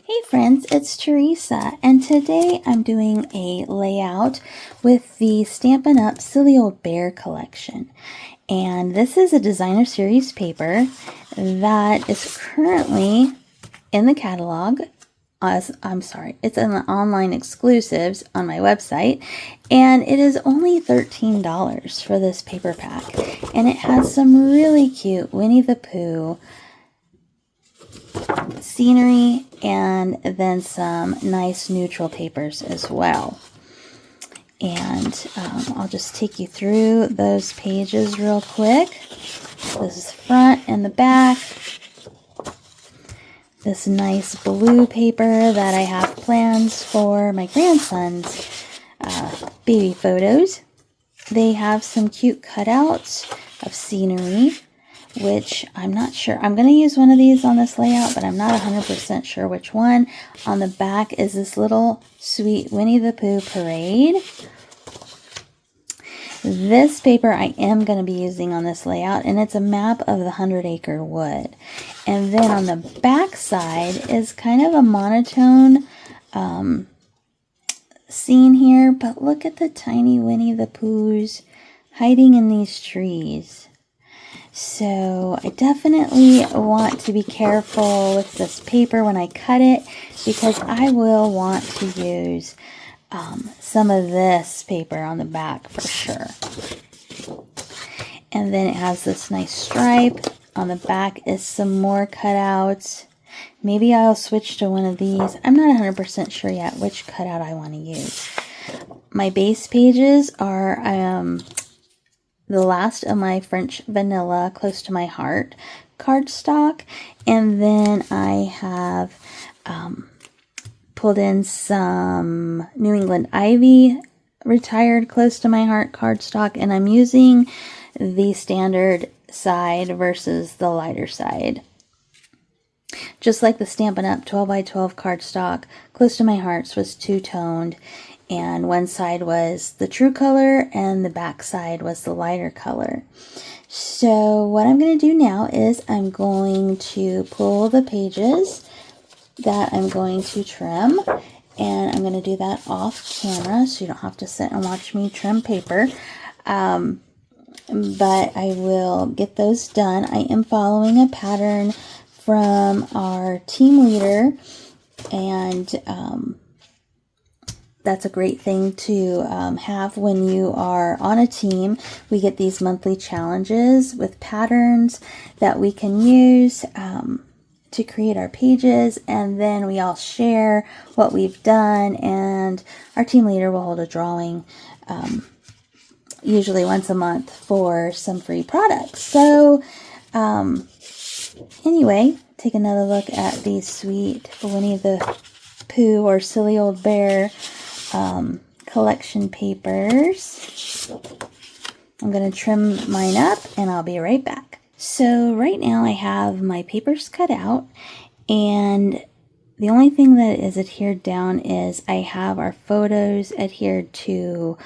Hey friends, it's Teresa, and today I'm doing a layout with the Stampin' Up! Silly Old Bear collection. And this is a designer series paper that is currently in the catalog. It's in the online exclusives on my website, and it is only $13 for this paper pack. And it has some really cute Winnie the Pooh scenery and then some nice neutral papers as well. And I'll just take you through those pages real quick. This is the front and the back. This nice blue paper that I have plans for my grandson's baby photos. They have some cute cutouts of scenery, which I'm not sure. I'm going to use one of these on this layout, but I'm not 100% sure which one. On the back is this little sweet Winnie the Pooh parade. This paper I am going to be using on this layout, and it's a map of the 100-acre wood. And then on the back side is kind of a monotone scene here, but look at the tiny Winnie the Poohs hiding in these trees. So I definitely want to be careful with this paper when I cut it, because I will want to use some of this paper on the back for sure. And then it has this nice stripe. On the back is some more cutouts. Maybe I'll switch to one of these. I'm not 100% sure yet which cutout I want to use. My base pages are the last of my French vanilla close to my heart cardstock, and then I have pulled in some New England Ivy retired close to my heart cardstock, and I'm using the standard side versus the lighter side. Just like the Stampin' Up! 12x12 cardstock, close to my hearts was two-toned, and one side was the true color and the back side was the lighter color. So what I'm going to do now is I'm going to pull the pages that I'm going to trim, and I'm going to do that off camera so you don't have to sit and watch me trim paper. But I will get those done. I am following a pattern from our team leader, and that's a great thing to have when you are on a team. We get these monthly challenges with patterns that we can use to create our pages, and then we all share what we've done, and our team leader will hold a drawing usually once a month for some free products. So anyway, take another look at these sweet Winnie the Pooh or Silly Old Bear collection papers. I'm going to trim mine up and I'll be right back. So right now I have my papers cut out, and the only thing that is adhered down is I have our photos adhered to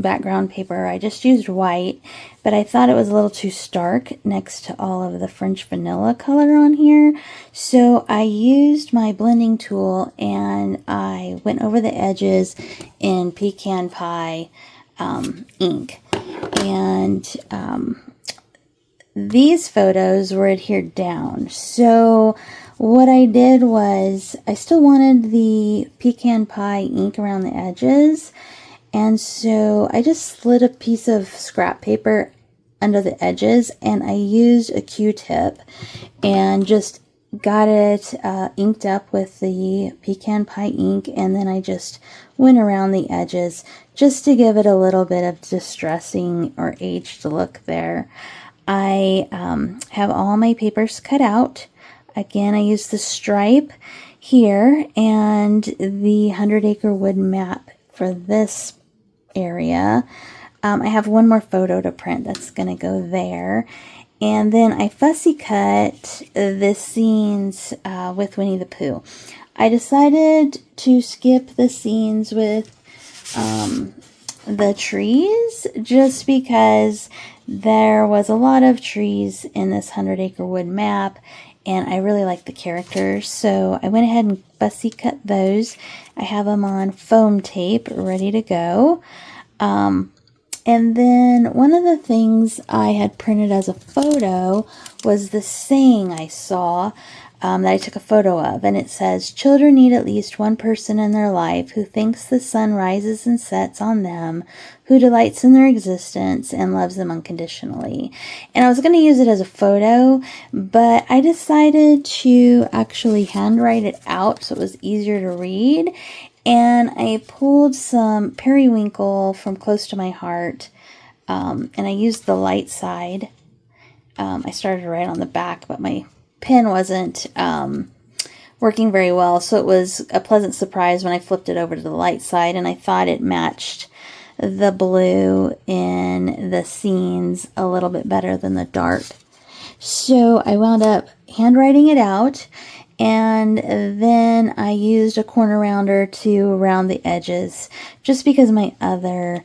background paper. I just used white, but I thought it was a little too stark next to all of the French vanilla color on here. So I used my blending tool and I went over the edges in pecan pie ink. And these photos were adhered down. So what I did was I still wanted the pecan pie ink around the edges, and so I just slid a piece of scrap paper under the edges, and I used a Q-tip and just got it inked up with the pecan pie ink, and then I just went around the edges just to give it a little bit of distressing or aged look there. I have all my papers cut out. Again, I used the stripe here and the 100-acre wood map for this area. I have one more photo to print that's going to go there. And then I fussy cut the scenes with Winnie the Pooh. I decided to skip the scenes with the trees just because there was a lot of trees in this 100-acre wood map, and I really like the characters, so I went ahead and fussy cut those. I have them on foam tape ready to go. And then one of the things I had printed as a photo was the saying I saw that I took a photo of, and it says, "Children need at least one person in their life who thinks the sun rises and sets on them, who delights in their existence and loves them unconditionally." And I was going to use it as a photo, but I decided to actually handwrite it out so it was easier to read. And I pulled some periwinkle from close to my heart, and I used the light side. I started to write on the back, but my pen wasn't working very well, so it was a pleasant surprise when I flipped it over to the light side, and I thought it matched the blue in the scenes a little bit better than the dark. So I wound up handwriting it out, and then I used a corner rounder to round the edges, just because my other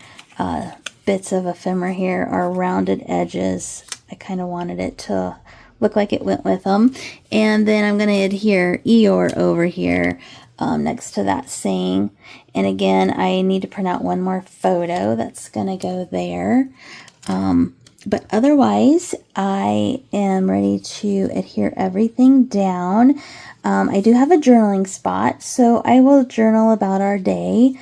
bits of ephemera here are rounded edges. I kind of wanted it to look like it went with them. And then I'm going to adhere Eeyore over here next to that saying. And again, I need to print out one more photo that's going to go there. But otherwise, I am ready to adhere everything down. I do have a journaling spot, so I will journal about our day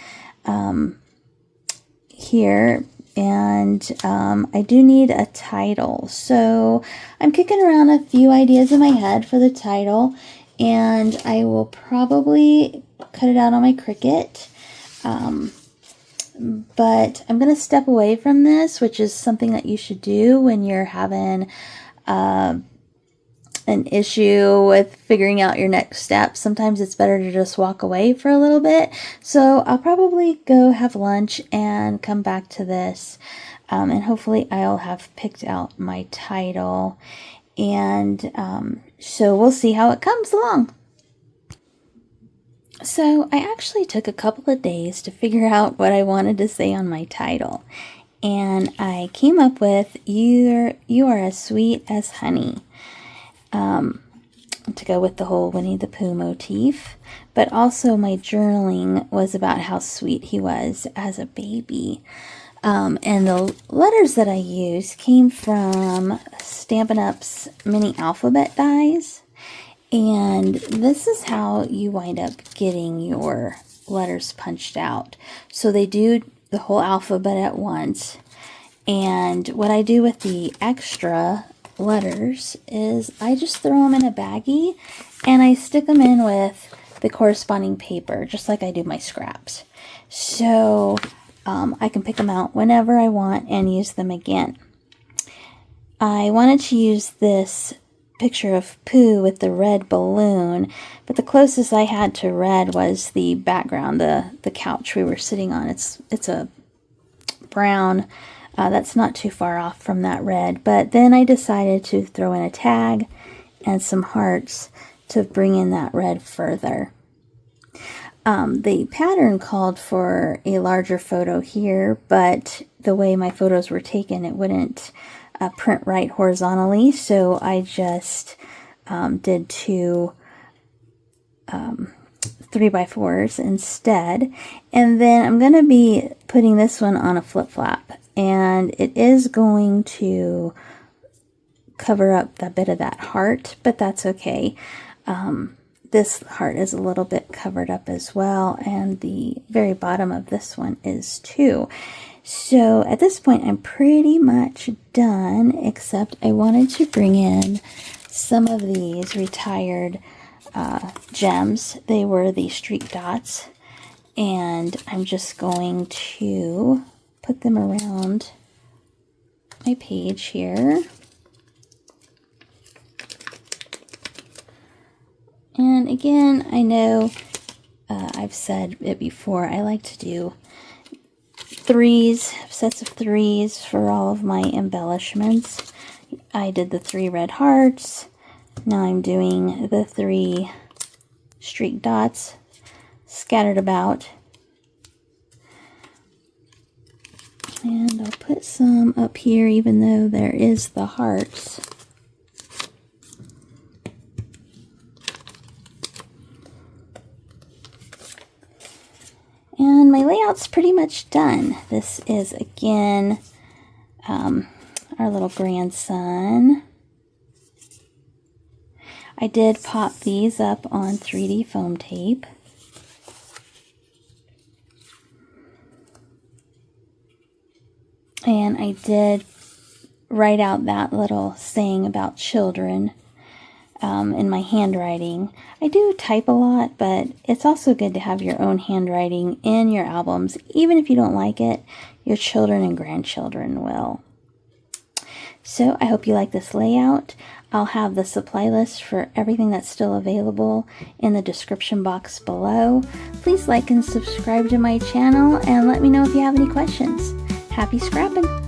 here. And I do need a title. So I'm kicking around a few ideas in my head for the title, and I will probably cut it out on my Cricut. But I'm going to step away from this, which is something that you should do when you're having an issue with figuring out your next step. Sometimes it's better to just walk away for a little bit. So I'll probably go have lunch and come back to this. And hopefully I'll have picked out my title. And so we'll see how it comes along. So I actually took a couple of days to figure out what I wanted to say on my title. And I came up with, you are as sweet as honey. To go with the whole Winnie the Pooh motif. But also my journaling was about how sweet he was as a baby. And the letters that I used came from Stampin' Up's mini alphabet dies. And this is how you wind up getting your letters punched out. So they do the whole alphabet at once. And what I do with the extra letters is I just throw them in a baggie and I stick them in with the corresponding paper, just like I do my scraps. So I can pick them out whenever I want and use them again. I wanted to use this picture of Pooh with the red balloon, but the closest I had to red was the background, the couch we were sitting on. It's a brown. That's not too far off from that red, but then I decided to throw in a tag and some hearts to bring in that red further. The pattern called for a larger photo here, but the way my photos were taken, it wouldn't print right horizontally, so I just did two 3x4s instead. And then I'm going to be putting this one on a flip flap, and it is going to cover up a bit of that heart, but that's okay. This heart is a little bit covered up as well, and the very bottom of this one is too. So at this point I'm pretty much done, except I wanted to bring in some of these retired gems. They were the streak dots, and I'm just going to put them around my page here. And again, I know I've said it before, I like to do sets of threes for all of my embellishments. I did the 3 red hearts. Now I'm doing the 3 streak dots scattered about. And I'll put some up here, even though there is the hearts. And my layout's pretty much done. This is, again, our little grandson. I did pop these up on 3D foam tape. And I did write out that little saying about children in my handwriting. I do type a lot, but it's also good to have your own handwriting in your albums. Even if you don't like it, your children and grandchildren will. So I hope you like this layout. I'll have the supply list for everything that's still available in the description box below. Please like and subscribe to my channel and let me know if you have any questions. Happy scrapping!